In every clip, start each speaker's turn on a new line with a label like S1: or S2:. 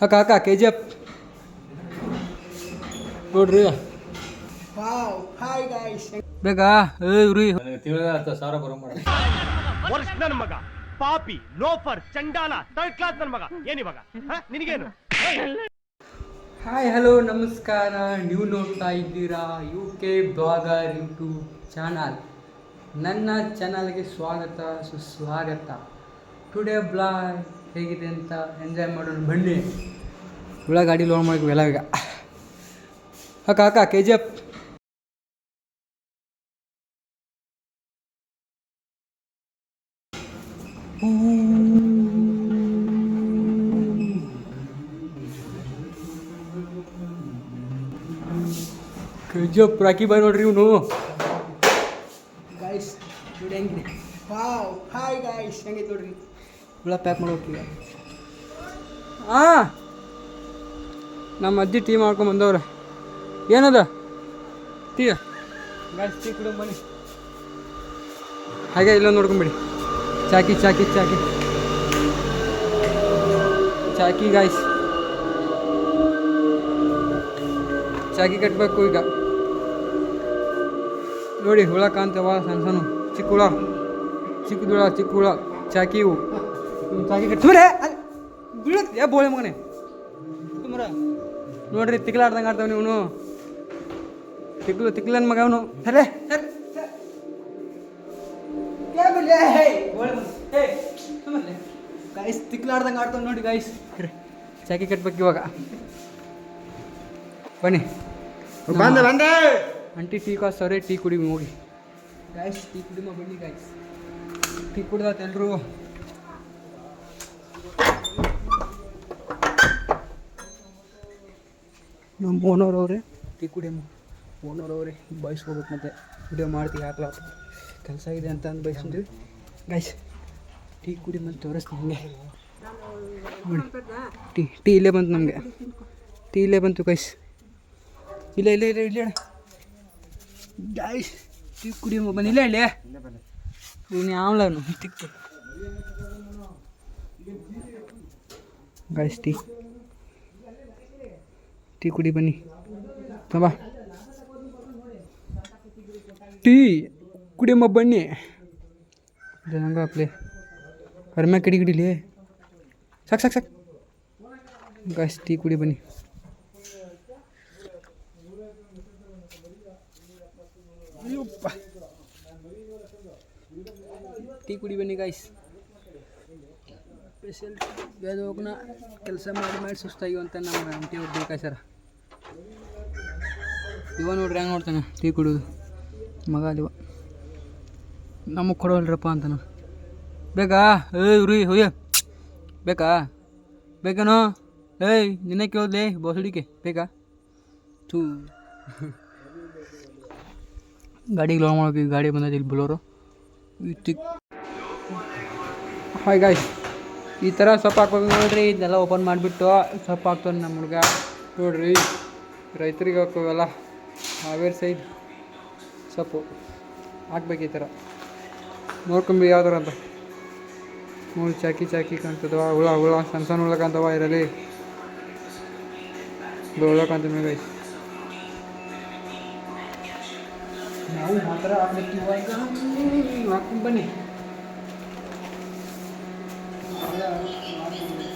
S1: ಅಕ್ಕ ಅಕ್ಕ K G F ನೋಡ್ರಿ ಬೇಕಾ ಇವ್ರಿ
S2: ಸಾವಿರ ಬರೋ ವರ್ಷ ನನ್ನ ಮಗ ಪಾಪಿ ಲೋಫರ್ ಚಂಡಾಲ ಥರ್ಡ್ ಕ್ಲಾಸ್ ನನ್ನ ಮಗ ಏನಿವಾಗ ನಿನಗೇನು?
S1: ಹಾಯ್ ಹಲೋ ನಮಸ್ಕಾರ. ನೀವು ನೋಡ್ತಾ ಇದ್ದೀರಾ UK ಬ್ಲಾಗರ್ ಯೂಟ್ಯೂಬ್ ಚಾನಲ್. ನನ್ನ ಚಾನಲ್ಗೆ ಸ್ವಾಗತ ಸುಸ್ವಾಗತ. ಟುಡೇ ಬ್ಲಾಗ್ ಹೇಗಿದೆ ಅಂತ ಎಂಜಾಯ್ ಮಾಡೋಣ ಬನ್ನಿ. ಒಳ ಗಾಡಿ ಲೋನ್ ಮಾಡಬೇಕು ಎಲ್ಲ ಈಗ. ಅಕ್ಕ ಅಕ್ಕ K G F KGF Rocky Bhai ನೋಡ್ರಿ ಇವನು ಗಾಯ್ಸ್ ನೋಡಿ ಹೆಂಗಿದೆ. ಹಾಯ್ ಗಾಯ್ಸ್ ಹೆಂಗೈತೆ ನೋಡ್ರಿ. ಹುಳ ಪ್ಯಾಕ್ ಮಾಡ್ಬೇಕೀಗ. ನಮ್ಮ ಅಜ್ಜಿ ಟೀ ಮಾಡ್ಕೊಂಡು ಬಂದವ್ರೆ. ಏನದ ಟೀ ಗಾಯ್ಸ್ ಟೀ ಕುಡಿಯೋ ಬನ್ನಿ. ಹಾಗೆ ಇಲ್ಲೊಂದು ನೋಡ್ಕೊಂಬಿಡಿ. ಚಾಕಿ ಚಾಕಿ ಚಾಕಿ ಚಾಕಿ ಗಾಯ್ಸ್ ಚಾಕಿ ಕಟ್ಟಬೇಕು ಈಗ. ನೋಡಿ ಹುಳ ಕಾಣ್ತವ ಸಣ್ಣ ಸಣ್ಣ ಚಿಕ್ಕ ಹುಳ ಚಿಕ್ಕ ಹುಳ ಚಾಕಿ ಇವು ಚಾಕಿ ಕಟ್ಟ್ರೆ ಬೀಳತ್ತೆ ಬೋಳೆ ಮಗನೇ ಮರ ನೋಡ್ರಿ ತಿಕ್ಲಾಡ್ದಂಗೆ ಆಡ್ತಾವ ಇವನು. ತಿಕ್ಲನ್ ಮಗ ಅವನು. ಸರೇ ಗಾಯ್ಸ್ ತಿಕ್ಲಾಡ್ದಂಗೆ ಆಡ್ತಾವ ನೋಡಿ ಗಾಯ್ಸ್. ಚಾಕಿ ಕಟ್ಬೇಕು ಇವಾಗ ಬನ್ನಿ.
S2: ಬಂದೆ
S1: ಅಂಟಿ ಟೀ ಕಾಸವ್ರೆ ಟೀ ಕುಡಿ ಹೋಗಿ ಗಾಯ್ಸ್. ಟೀ ಕುಡಿಮ ಬನ್ನಿ ಗಾಯ್ಸ್. ಟೀ ಕುಡ್ದಾತ ಎಲ್ರು. ನಮ್ಮ ಓನರ್ವ್ರೆ ಟೀ ಕುಡಿಯಮ್ಮ. ಓನರ್ವ್ರೆ ಬಯಸ್ಕೋಬೇಕು ಮತ್ತೆ ವಿಡಿಯೋ ಮಾಡ್ತೀವಿ ಹಾಕ್ಲಾತ ಕೆಲಸ ಇದೆ ಅಂತ ಅಂದು ಬಯಸಿದ್ವಿ ಗಾಯ್ಸ್. ಟೀ ಕುಡಿ ಮತ್ತೆ ತೋರಿಸ್ತೀನಿ ನಮಗೆ. ಟೀ ಇಲ್ಲೇ ಬಂತು ನಮಗೆ. ಟೀ ಇಲ್ಲೇ ಬಂತು ಗೈಸ್. ಇಲ್ಲ ಗಾಯ್ಸ್ ಟೀ ಕುಡಿ ಬನ್ನಿ. ಇಲ್ಲ ನೀನು ಯಾವನು ತಿಕ್ಕು ಗಾಯ್ಸ್. ಟೀ ಕುಡಿ ಬನ್ನಿ. ಬಾ ಟೀ ಕುಡಿಯಮ್ಮ ಬನ್ನಿ. ಹಂಗ ಪ್ಲೇ ಕಡಿಮೆ ಕಿಡಿಗಿಡಿಲಿ ಸಾಕು ಗಾಯ್ಸ್. ಟೀ ಕುಡಿ ಬನ್ನಿ. ಟೀ ಕುಡಿ ಬನ್ನಿ ಗಾಯ್ಸ್. ಸ್ಪೆಷಲ್ ಹೋಗೋಣ ಕೆಲಸ ಮಾಡಿ ಸುಸ್ತಾಗಿವ ಅಂತ ನಮ್ಮ ಅಂಟಿ ಅವ್ರು ಬೇಕಾಯ್ ಸರ. ಇವ ನೋಡ್ರಿ ಹೆಂಗೆ ನೋಡ್ತಾನೆ ಟೀ ಕುಡಿಯೋದು ಮಗ ಅಲ್ಲಿವ. ನಮಗೆ ಕೊಡೋಲ್ರಪ್ಪ ಅಂತಾನ. ಬೇಕಾ ಇವ್ರಿ ಹೋಯ್ಯ ಬೇಕೇನೋ ನಿನ್ನೆ ಕೇಳಿದ್ಲೆ ಬಸಡಿಕೆ ಬೇಕಾ ತೂ ಗಾಡಿಗೆ ಲೋನ್ ಮಾಡೋಕೆ ಗಾಡಿ ಬಂದೈತೆ ಇಲ್ಲಿ ಬುಲೋರು. ಹಾಯ್ ಗಾಯ್ಸ್ ಈ ಥರ ಸೊಪ್ಪು ಹಾಕ್ಬೇಕು ನೋಡ್ರಿ. ಇದನ್ನೆಲ್ಲ ಓಪನ್ ಮಾಡಿಬಿಟ್ಟು ಸೊಪ್ಪು ಹಾಕ್ತಾನೆ ನಮ್ಮ ಹುಡುಗ ನೋಡ್ರಿ. ರೈತರಿಗೆ ಹಾಕೋವಲ್ಲ ಹಾವೇರಿ ಸೈಡ್ ಸೊಪ್ಪು ಹಾಕ್ಬೇಕು ಈ ಥರ. ನೋಡ್ಕೊಂಬಿ ಯಾವ ಥರ ಅಂತ ನೋಡಿ. ಚಾಕಿ ಕಾಣ್ತದವ ಹುಳ ಸಣ್ಣ ಹುಳ ಕಾಣ್ತವ ಇದರಲ್ಲಿ ಹುಳ ಕಾಣ್ತೀವಿ ಗೈಸ್. ನಾವು ಮಾತ್ರ ಹಾಕ್ಬೇಕಿವ ಈಗ. ಹಾಕ್ಕೊಂಡು ಬನ್ನಿ.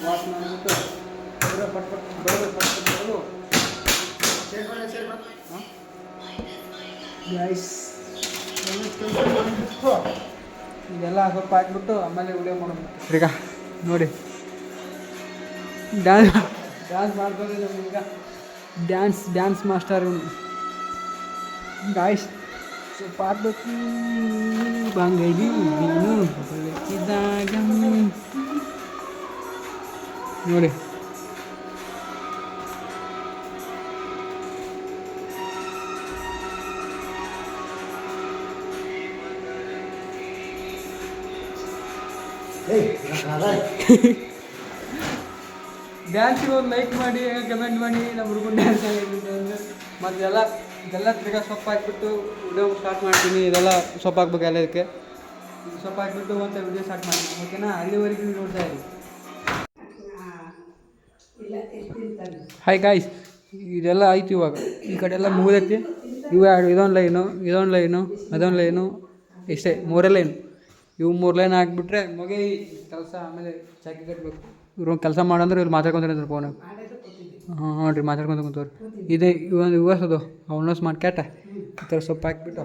S1: ವಾಶ್ ಮಾಡಿಬಿಟ್ಟು ಗೈಸ್ ಇದೆಲ್ಲ ಸ್ವಲ್ಪ ಹಾಕ್ಬಿಟ್ಟು ಆಮೇಲೆ ವಿಡಿಯೋ ಮಾಡೋದು ಈಗ. ನೋಡಿ ಡ್ಯಾನ್ಸ್ ಮಾಡ್ತಾರೆ ನಮಗೀಗ. ಡ್ಯಾನ್ಸ್ ಮಾಸ್ಟರ್ ಇವನು ಗಾಯ್ಸ್. ಸ್ವಲ್ಪ ಹಾಕ್ಬೇಕು ಬಂಗೈದಿ ನೀನು ಬೆಳಕಿದಾಗ ನೋಡಿ. ಡ್ಯಾನ್ಸಿಗೆ ಒಂದು ಲೈಕ್ ಮಾಡಿ ಕಮೆಂಟ್ ಮಾಡಿ. ನಮ್ಮ ಹುಡುಗನ ಡ್ಯಾನ್ಸ್ ಆಗಿರುತ್ತೆ ಮತ್ತೆಲ್ಲ ಇದೆಲ್ಲ ತಿರ್ಗಾ ಸೊಪ್ಪು ಹಾಕ್ಬಿಟ್ಟು ವಿಡಿಯೋ ಸ್ಟಾರ್ಟ್ ಮಾಡ್ತೀನಿ. ಇದೆಲ್ಲ ಸೊಪ್ಪು ಹಾಕ್ಬೇಕು ಎಲ್ಲ ಇದಕ್ಕೆ. ಸೊಪ್ಪು ಹಾಕ್ಬಿಟ್ಟು ಮತ್ತೆ ವಿಡಿಯೋ ಸ್ಟಾರ್ಟ್ ಮಾಡ್ತೀನಿ ಓಕೆನಾ. ಅಲ್ಲಿವರೆಗೂ ನೋಡ್ತಾ ಇರಿ. ಇಲ್ಲ ಹಾಯ್ ಗಾಯ್ಸ್, ಇದೆಲ್ಲ ಆಯ್ತು. ಇವಾಗ ಈ ಕಡೆ ಎಲ್ಲ ಮುಗಿದೈತಿ. ಇದೊಂದು ಲೈನು ಅದೊಂದು ಲೈನು, ಇಷ್ಟೇ 3 ಲೈನು. ಇವು 3 ಲೈನ್ ಹಾಕ್ಬಿಟ್ರೆ ಮಗ ಕೆಲಸ. ಆಮೇಲೆ ಚಾಕಿ ಕಟ್ಟಬೇಕು. ಇವ್ರು ಕೆಲಸ ಮಾಡಂದ್ರೆ ಇವ್ರು ಮಾತಾಡ್ಕೊಂತಾರೆ ಫೋನ್. ಹಾಂ ರೀ, ಮಾತಾಡ್ಕೊಂತ ಕುಂತವ್ರಿ. ಇದೇ ಇವಸದು ಅವನಸ್ ಮಾಡ್ಕ್ಯಾಟ ಈ ಥರ ಸೊಪ್ಪು ಹಾಕ್ಬಿಟ್ಟು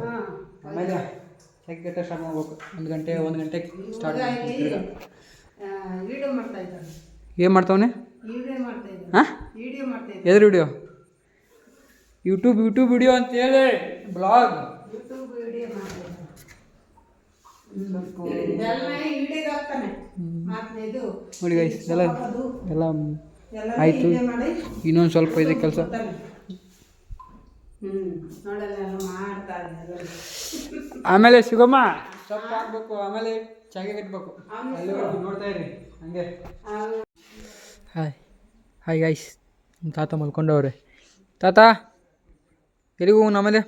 S1: ಆಮೇಲೆ ಚಾಕಿ ಕಟ್ಟ ಸ್ಟಾರ್ಟ್ ಮಾಡ್ಬೇಕು. 1 ಗಂಟೆಗೆ ಸ್ಟಾರ್ಟ್ ಮಾಡ್ತೀವಿ. ಏನು ಮಾಡ್ತಾವನೆ? ಹಾಂ, ಎದ್ರ ವಿಡಿಯೋ? ಯೂಟ್ಯೂಬ್ ವಿಡಿಯೋ ಅಂತೇಳಿ ಬ್ಲಾಗ್. ನೋಡಿ ಗೈಸ್, ಎಲ್ಲ ಆಯಿತು. ಇನ್ನೊಂದು ಸ್ವಲ್ಪ ಇದೆ ಕೆಲಸ. ಆಮೇಲೆ ಸಿಗಮ್ಮ ಸೊಪ್ಪು ಹಾಕ್ಬೇಕು, ಆಮೇಲೆ ಚಾಗೆ ಕಟ್ಟಬೇಕು. ಅಲ್ಲಿವರೆಗೂ ನೋಡ್ತಾ ಇರಿ ಹಂಗೆ. ಹಾಯ್ ಗೈಸ್, ತಾತ ಮಲ್ಕೊಂಡವ್ರೆ. ತಾತ ಎಲ್ಲಿಗೂ ಆಮೇಲೆ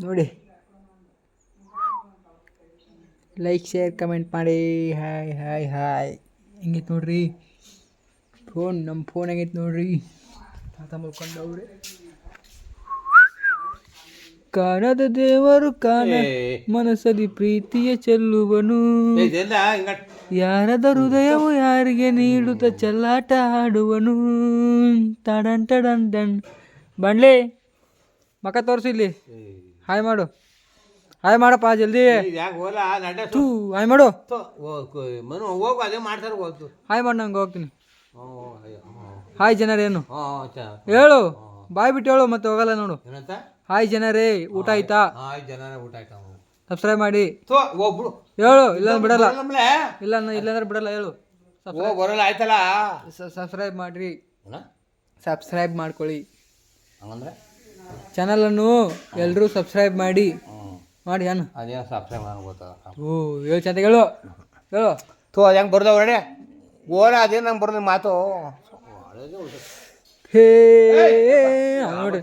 S1: ನೋಡಿ, ಲೈಕ್ ಶೇರ್ ಕಮೆಂಟ್ ಮಾಡಿ. Hi hi hi. ಹೆಂಗೈತೆ ನೋಡ್ರಿ ಫೋನ್, ನಮ್ಮ ಫೋನ್ ಹೆಂಗೈತೆ ನೋಡ್ರಿ. ತಾತ ಮಲ್ಕೊಂಡವ್ರೆ. ಕಾಣದ ದೇವರು ಕಾಣ ಮನಸ್ಸಲ್ಲಿ ಪ್ರೀತಿಯ ಚೆಲ್ಲುವನು, ಯಾರದ ಹೃದಯವು ಯಾರಿಗೆ ನೀಡುತ್ತ ಚೆಲ್ಲಾಟ ಆಡುವನು. ಟಡನ್ ಟಡನ್ ಡನ್. ಬಂಡ್ಲಿ ಮಕ್ಕ ತೋರಿಸಿ ಇಲ್ಲಿ. ಹಾಯ್ ಮಾಡು, ಹಾಯ್ ಮಾಡಪ್ಪ ಜಲ್ದಿ. ಹಾಯ್ ಮಾಡು. ಹಾಯ್ ಮಾಡಿ, ನಂಗೆ ಹೋಗ್ತೀನಿ. ಹಾಯ್ ಜನರೇನು ಹೇಳು, ಬಾಯ್ ಬಿಟ್ಟು ಹೇಳು, ಮತ್ತೆ ಹೋಗಲ್ಲ ನೋಡು. ಹಾಯ್ ಜನರೇ, ಊಟ ಆಯ್ತಾ? ಸಬ್ಸ್ಕ್ರೈಬ್ ಮಾಡಿ ಹೇಳು, ಇಲ್ಲಾಂದ್ರೆ ಬಿಡಲ್ಲ. ಇಲ್ಲಾಂದ್ರೆ ಬಿಡಲ್ಲ ಹೇಳು. ಸಬ್ಸ್ಕ್ರೈಬ್ ಮಾಡ್ರಿ, ಸಬ್ಸ್ಕ್ರೈಬ್ ಮಾಡ್ಕೊಳ್ಳಿ. ಚಾನಲನ್ನು ಎಲ್ಲರೂ ಸಬ್ಸ್ಕ್ರೈಬ್ ಮಾಡಿ ಏನು ಓ ಹೇಳು ಚಂದ ಹೇಳು ಹೇಳು.
S2: ಅದು ಹೆಂಗೆ ಬರ್ದವ ರೆಡಿ ಓರ ಅದೇ ನಂಗೆ ಬರ್ದ ಮಾತು.
S1: ಹೇ ನೋಡಿ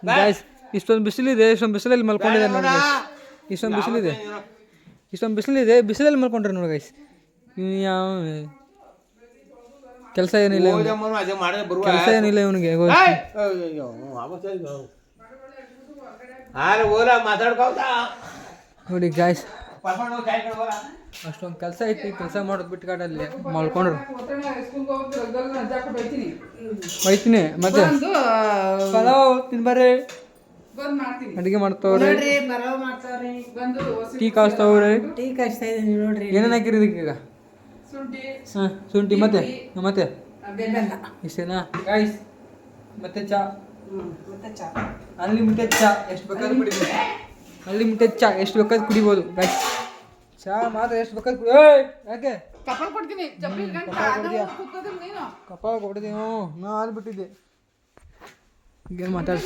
S1: ಗಾಯ್ಸ್, ಇಷ್ಟೊಂದು ಬಿಸಿಲಿದೆ. ಇಷ್ಟೊಂದು ಬಿಸಿಲಲ್ಲಿ ಮಲ್ಕೊಂಡಿದ್ದಾರೆ ನೋಡಿ ಗೈಸ್. ಇಷ್ಟೊಂದು ಬಿಸಿಲಿದೆ, ಬಿಸಿಲಲ್ಲಿ ಮಲ್ಕೊಂಡ್ರೆ ನೋಡಿ ಗೈಸ್. ಯಾವ ಕೆಲಸ ಏನಿಲ್ಲ ಇವನಿಗೆ. ನೋಡಿ ಗಾಯ್ಸ್, ಅಷ್ಟೊಂದು ಕೆಲಸ ಐತಿ. ಕೆಲಸ ಮಾಡೋದು ಬಿಟ್ಟು ಕಾಡಲ್ಲಿ ಮಲ್ಕೊಂಡ್ರು. ಹೋಯ್ತೀನಿ ಮತ್ತೆ ಪಲಾವ್ ತಿನ್ಬಾರೆ. ಅಡಿಗೆ ಮಾಡ್ತಾವ್ರೆ, ಟೀ ಕಾಯಿಸ್ತಾವ್ರೆ. ಏನೇನು ಹಾಕಿರಿ ಈಗ? ಹಾಂ, ಶುಂಠಿ ಮತ್ತೆ ಇಷ್ಟೇನಾ ಗಾಯ್ಸ್? ಮತ್ತೆ ಚಾ, ಅನ್ಲಿಮಿಟೆಡ್ ಚಾ ಎಷ್ಟು ಬೇಕಾದ್ರೂ ಕುಡಿಬೋದು. ಅನ್ಲಿಮಿಟೆಡ್ ಚಾ ಎಷ್ಟು ಬೇಕಾದ್ರೂ ಕುಡಿಬೋದು ಗಾಯ್ಸ್. ಚಾ ಮಾತ್ರ ಎಷ್ಟು ಬೇಕಾದ್ರೂ ಕುಡಿ. ಯಾಕೆ ಕಪಾಲ್ ಕೊಡ್ತೀನಿ? ಕಪಾಲ್ ಕೊಡ್ತೀನಿ. ನಾ ಅಲ್ಬಿಟ್ಟಿದ್ದೆ. ಏನು ಮಾತಾಡ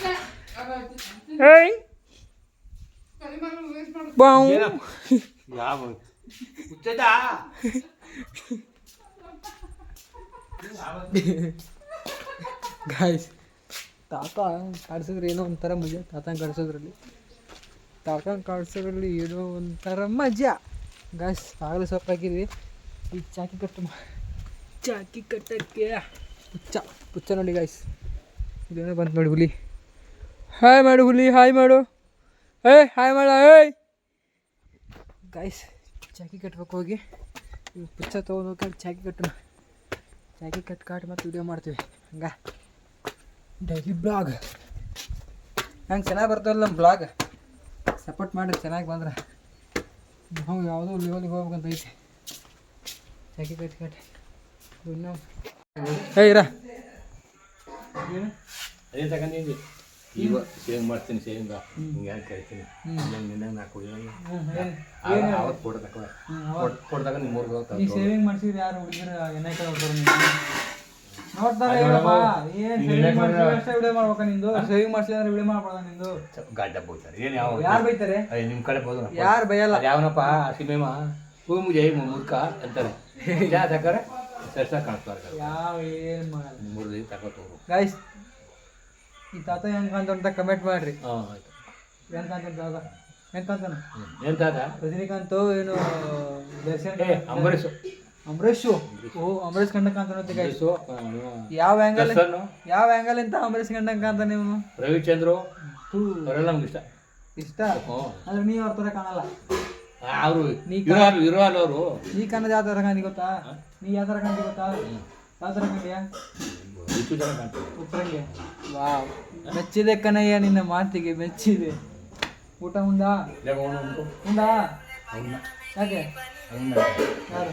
S1: ಗಾಯ್ಸ್. ತಾತ ಕಾಡ್ಸಿದ್ರೆ ಏನೋ ಒಂಥರ ಮಜಾ. ತಾತನ ಕಾಡ್ಸೋದ್ರಲ್ಲಿ ಏನೋ ಒಂಥರ ಮಜಾ ಗಾಯ್ಸ್. ಆಗಲೇ ಸೊಪ್ಪು ಹಾಕಿದ್ವಿ. ಈ ಚಾಕಿ ಕಟ್ಟಕ್ಕೆ ಪುಚ್ಚ ನೋಡಿ ಗಾಯ್ಸ್. ಇದೇನೋ ಬಂತು ನೋಡಿ ಹುಲಿ. ಹಾಯ್ ಮಾಡು ಹುಲಿ, ಹಾಯ್ ಮಾಡು. ಹಾಯ್ ಮಾಡ. ಗಾಯ್ಸ್, ಚಾಕಿ ಕಟ್ಬೇಕು. ಹೋಗಿ ಪುಚ್ಚ ತೊಗೊಂಡೋಗಿ ಚಾಕಿ ಕಟ್ಟೋಣ. ಚಾಕಿ ಕಾಟಿ ಮತ್ತು ವಿಡಿಯೋ ಮಾಡ್ತೀವಿ. ಹಂಗೆ ಡೈಲಿ ಬ್ಲಾಗ್ ಹಂಗೆ ಚೆನ್ನಾಗಿ ಬರ್ತಾವಲ್ಲ ನಮ್ಮ ಬ್ಲಾಗ್. ಸಪೋರ್ಟ್ ಮಾಡಿರಿ, ಚೆನ್ನಾಗಿ ಬಂದ್ರೆ ನಾವು ಯಾವುದೋ ಲೆವೆಲಿಗೆ ಹೋಗ್ಬೇಕಂತ ಐತೆ. ಚಾಕಿ ಕಟ್ಟಿ ಇನ್ನೂ ಇರ ಏನು
S2: ಅದೇ ತಗೊಂಡಿದ್ದೆ. ಈಗ ಸೇವಿಂಗ್ ಮಾಡ್ತೀನಿ, ಸೇವಿಂಗ ಹಿಂಗೆ ಕೇಳ್ತೀನಿ. ನಿನ್ನ ನಾಲ್ಕು ಅವತ್ತು ಫೋಟೋ ತಗೊಂಡು ನಿಮ್ಮ ಊರಿಗೆ ಹೋಗ್ತಾರೆ.
S1: ಈ ಸೇವಿಂಗ್ ಮಾಡಿಸಿದ್ರೆ ಯಾರು ಹುಡುಗಿರು ಏನಕ್ಕೆ ನೋಡ್ತಾರೆ? ಹೇಳಪ್ಪ, ಏನು ಸೇವಿಂಗ್ ಮಾಡಿದ್ರೆ ಅಷ್ಟೇ ವಿಡಿಯೋ ಮಾಡ್ಬೇಕಾ ನಿಂದು? ಸೇವಿಂಗ್ ಮಾಡಿಸಿಲ್ಲ ಅಂದ್ರೆ ವಿಡಿಯೋ ಮಾಡ್ಬೋದಾ ನಿಂದು?
S2: ಗಾಡ್ಡ ಬೋಗ್ತಾರೆ. ಏನು ಯಾವ
S1: ಯಾರು ಬೈತಾರೆ?
S2: ನಿಮ್ಮ ಕಡೆ ಬೋದು
S1: ಯಾರು ಬೈಯಲ್ಲ.
S2: ಯಾವನಪ್ಪ ಸಿಮೇಮ ಹೂ ಮುಜೆ ಮುದ್ಕ ಅಂತಾರೆ. ಯಾ ತಕಾರೆ ಸರ್ಸ ಕಾಣಿಸ್ತಾರೆ.
S1: ಯಾವ ಏನು ಮಾಡಲ್ಲ.
S2: ಮೂರು ತಗೋತವ್ರು
S1: ಗಾಯ್ಸ್. ಈ ತಾತ ಹೆಂಗಂತ ಕಮೆಂಟ್ ಮಾಡ್ರಿ.
S2: ಆಯ್ತು.
S1: ಹೆಂಗಂತಾನ
S2: ಏನು ತಾತ?
S1: ರಜನಿಕಾಂತ್ ಏನು ದರ್ಶನ್
S2: ಅಂಬರೀಷ್
S1: ಅಂಬರೀಷು ಓ ಅಂಬರೀಷ್ ಗಂಡ ಕಾಂತಾನಂತೆ ಗೈಸ್. ಯಾವ ಆ್ಯಂಗಲ್ ಇಂತ ಅಂಬರೀಷ್ ಗಂಡ ಕಾಂತ ನೀವು?
S2: ರವಿಚಂದ್ರು ಅವರೆಲ್ಲ ನಮ್ಗೆ ಇಷ್ಟ
S1: ಇಷ್ಟ. ಆದ್ರೆ ನೀವು ಅವ್ರ ಥರ ಕಾಣಲ್ಲ.
S2: ಅವರು ಅವರು
S1: ನೀ ಕಾಣೋದು ಯಾವ ಥರ ಕಾಣಿ ಗೊತ್ತಾ? ನೀ ಯಾವ ಥರ ಕಾಣ್ತಿ ಗೊತ್ತಾ? ಯಾವ ಥರ ಕಾಣ್ತೀಯಾ? ಉತ್ತರಂಗೆ. ವಾವ್, ಮೆಚ್ಚಿದೆ ಕಣಯ್ಯ, ನಿನ್ನ ಮಾತಿಗೆ ಮೆಚ್ಚಿದೆ. ಊಟ ಉಂಡಾ? ಯಾಕೆ? ಯಾರು?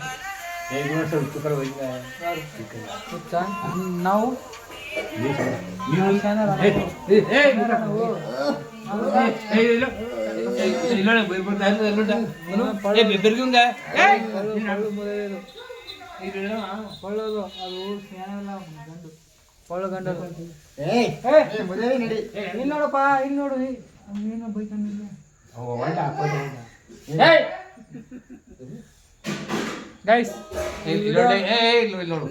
S1: ನಾವು ಒಳ್ಳೆ ಗಂಡ ಇಲ್ಲಿ ನೋಡಪ್ಪ, ಇಲ್ಲಿ ನೋಡು ನೀನು ಬೈತಾನಿಲ್ಲ. ಗೈಸ್
S2: ನೋಡು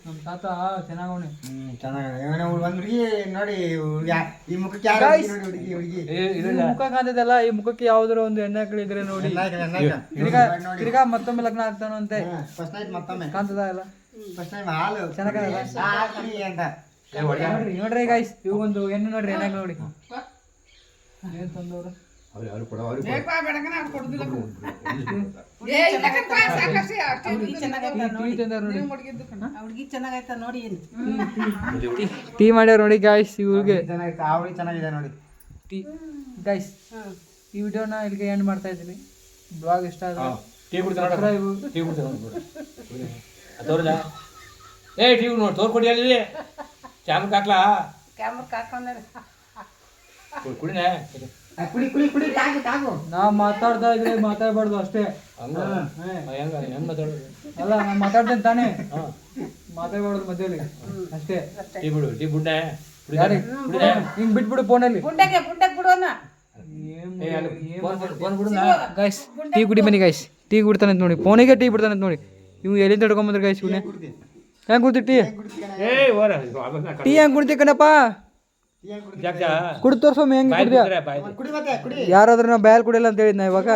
S1: ನಮ್ಮ ತಾತ ಚೆನ್ನಾಗವನೆ.
S3: ನೋಡಿ ಈ ಮುಖಕ್ಕೆ
S1: ಮುಖ ಕಾಣ್ತದಲ್ಲ, ಈ ಮುಖಕ್ಕೆ ಯಾವ್ದಾರ ಒಂದು ಹೆಣ್ಣು ಹಾಕಿ ಇದ್ರೆ ನೋಡಿ. ತಿರ್ಗಾ ಮತ್ತೊಮ್ಮೆ ಲಗ್ನ ಆಗ್ತಾನಂತೆ. ಕಾಣ್ತದ ಎಲ್ಲ ಚೆನ್ನಾಗಿ ನೋಡ್ರಿ ಗೈಸ್. ಇವು ಒಂದು ಹೆಣ್ಣು ನೋಡ್ರಿ, ಹೆಣ್ಣಾಗ ನೋಡಿ ಏನ್ ತಂದವ್ರು. ಟೀ ಮಾಡ್ಯಾರ ನೋಡಿ ಗಾಯ್ಸ್. ಇವ್ರಿಗೆ
S3: ಚೆನ್ನಾಗಿದೆ ನೋಡಿ
S1: ಟೀ ಗೈಸ್. ಈ ವಿಡಿಯೋನ ಇಲ್ಲಿಗೆ ಎಂಡ್ ಮಾಡ್ತಾ ಇದ್ದೀನಿ. ಬ್ಲಾಗ್ ಇಷ್ಟ ಆದ್ರೆ
S2: ತೋರ್ಕೊಡಿ ಅಲ್ಲಿ ಕ್ಯಾಮ್ರಕ್ ಹಾಕ್ಲಾ? ಕುಡಿನ
S1: ನಾ ಮಾತಾಡ್ತಾ ಇದ್ರೆ ಮಾತಾಡ್ಬಾರ್ದು ಅಷ್ಟೇ. ಅಲ್ಲ ನಾ ಮಾತಾಡ್ತೇನೆ ತಾನೇ, ಮಾತಾಡ್ಬಾರ್ದು ಮಧ್ಯದಲ್ಲಿ ಅಷ್ಟೇ. ಹಿಂಗ್ ಬಿಟ್ಬಿಡು ಫೋನಲ್ಲಿ. ಗೈಸ್ ಟೀ ಕುಡಿ ಬನ್ನಿ ಗೈಸ್. ಟೀ ಕುಡ್ತಾನೆ ನೋಡಿ, ಫೋನಿಗೆ ಟೀ ಬಿಡ್ತಾನೆ ನೋಡಿ. ಇವ್ ಎಲ್ಲಿಂದ ಹಿಡ್ಕೊಂಬಂದ್ರೆ ಗೈಸ್ ಇವನೇ. ಹೆಂಗ್ ಕುಡ್ತಿ ಟೀ? ಟೀ ಹೆಂಗ್ ಕುಡ್ತಿ ಕಣಪ್ಪ? ಕುಡಿ ತೋರ್ಸೊಮ್ಮೆ ಹೆಂಗ್ ಕುಡ್ದ್ಯಾ? ಯಾರಾದ್ರೂ ನಾವು ಬ್ಯಾಲ್ ಕುಡಿಯಲ್ಲ ಅಂತ ಹೇಳಿದ್ನ ಇವಾಗ.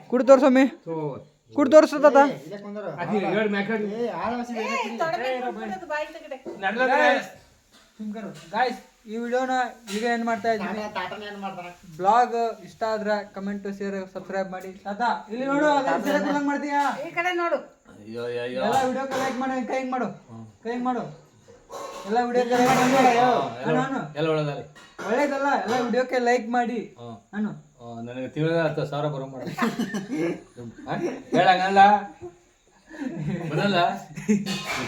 S1: ಕುಡಿ ತೋರ್ಸೊಮ್ಮೆ, ಕುಡಿ ತೋರ್ಸತ್ತ. ಗಾಯ್ಸ್ ಈ ವಿಡಿಯೋನ ಈಗ ಏನ್ ಮಾಡ್ತಾ ಇದ್ದೀನಿ. ಬ್ಲಾಗ್ ಇಷ್ಟ ಆದ್ರೆ ಕಮೆಂಟ್, ಶೇರ್, ಸಬ್ಸ್ಕ್ರೈಬ್ ಮಾಡಿ. ತಾತ ಇಲ್ಲಿ ನೋಡು, ಮಾಡ್ತೀಯಾ? ಈ ಕಡೆ ನೋಡು. ಎಲ್ಲ ವಿಡಿಯೋಕ್ಕೆ ಲೈಕ್ ಮಾಡಿ. ಕೈ ಹಿಂಗ್ ಮಾಡು, ಕೈ ಹಿಂಗ್ ಮಾಡು. ಎಲ್ಲ ವಿಡಿಯೋಕ್ಕೆ ಲೈಕ್ ಮಾಡಿ. ಒಳ್ಳೇದಲ್ಲ, ಎಲ್ಲ ವಿಡಿಯೋಕ್ಕೆ ಲೈಕ್ ಮಾಡಿ. ನಾನು
S2: ನನಗೆ ತಿಂಗಳ 10,000 ಬರೋ ಮಾಡ ಹೇಳಂಗಲ್ಲ ಬರಲ್ಲ.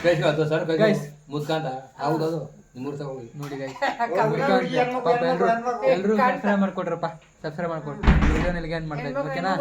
S2: 10,000 ಮುದ್ಕಾಂತ ಹೌದದು ನಿಮ್ಮೂರ್ ತಗೋಗಿ ನೋಡಿ ಗೈಸ್. ಎಲ್ರು ಸಬ್ಸ್ಕ್ರೈಬ್ ಮಾಡ್ಕೊಡ್ರಪ್ಪ, ಸಬ್ಸ್ಕ್ರೈಬ್ ಮಾಡ್ಕೊಡ್ರಿ. ವಿಡಿಯೋನ ಇಲ್ಲಿಗೆ ಎಂಡ್ ಮಾಡ್ತಾ ಇದ್ದೀನಿ, ಓಕೆನಾ?